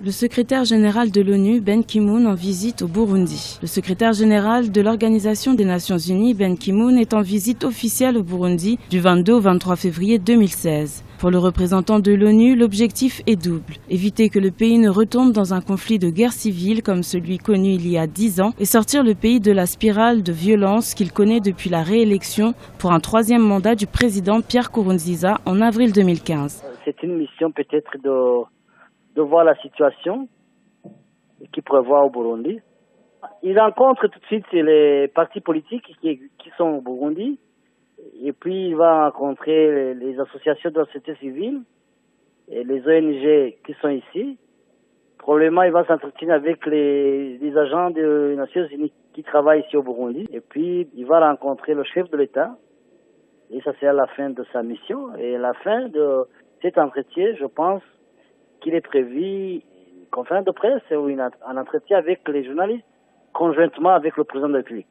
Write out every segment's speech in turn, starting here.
Le secrétaire général de l'ONU, Ben Ki-moon, en visite au Burundi. Le secrétaire général de l'Organisation des Nations Unies, Ben Ki-moon, est en visite officielle au Burundi du 22 au 23 février 2016. Pour le représentant de l'ONU, l'objectif est double. Éviter que le pays ne retombe dans un conflit de guerre civile comme celui connu il y a 10 ans et sortir le pays de la spirale de violence qu'il connaît depuis la réélection pour un 3e mandat du président Pierre Nkurunziza en avril 2015. C'est une mission peut-être de voir la situation qu'il prévoit au Burundi. Il rencontre tout de suite les partis politiques qui sont au Burundi. Et puis il va rencontrer les associations de la société civile et les ONG qui sont ici. Probablement, il va s'entretenir avec les agents des Nations Unies qui travaillent ici au Burundi. Et puis, il va rencontrer le chef de l'État. Et ça, c'est à la fin de sa mission. Et à la fin de cet entretien, je pense qu'il est prévu une conférence de presse ou un entretien avec les journalistes, conjointement avec le président de la République.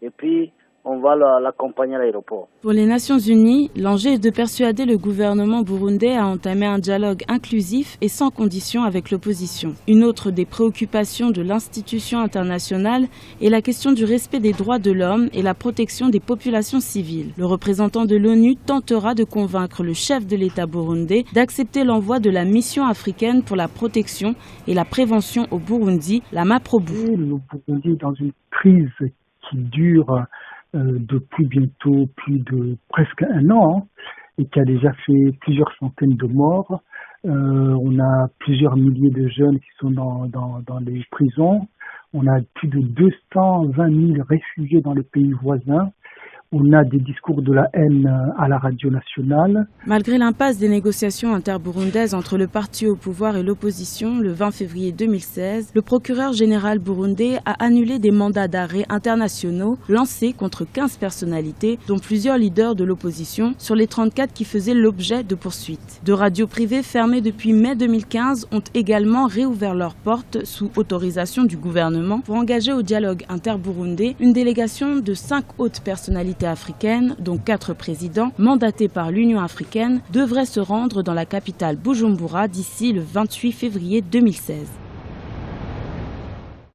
Et puis, on va l'accompagner à l'aéroport. Pour les Nations Unies, l'enjeu est de persuader le gouvernement burundais à entamer un dialogue inclusif et sans condition avec l'opposition. Une autre des préoccupations de l'institution internationale est la question du respect des droits de l'homme et la protection des populations civiles. Le représentant de l'ONU tentera de convaincre le chef de l'État burundais d'accepter l'envoi de la mission africaine pour la protection et la prévention au Burundi, la MAPROBU. Le Burundi est dans une crise qui dure depuis bientôt plus de presque 1 an et qui a déjà fait plusieurs centaines de morts. On a plusieurs milliers de jeunes qui sont dans les prisons. On a plus de 220 000 réfugiés dans les pays voisins. On a des discours de la haine à la radio nationale. Malgré l'impasse des négociations interburundaises entre le parti au pouvoir et l'opposition, le 20 février 2016, le procureur général burundais a annulé des mandats d'arrêt internationaux lancés contre 15 personnalités, dont plusieurs leaders de l'opposition, sur les 34 qui faisaient l'objet de poursuites. 2 radios privées fermées depuis mai 2015 ont également réouvert leurs portes sous autorisation du gouvernement pour engager au dialogue interburundais une délégation de 5 hautes personnalités africaines, dont 4 présidents, mandatés par l'Union africaine, devraient se rendre dans la capitale Bujumbura d'ici le 28 février 2016.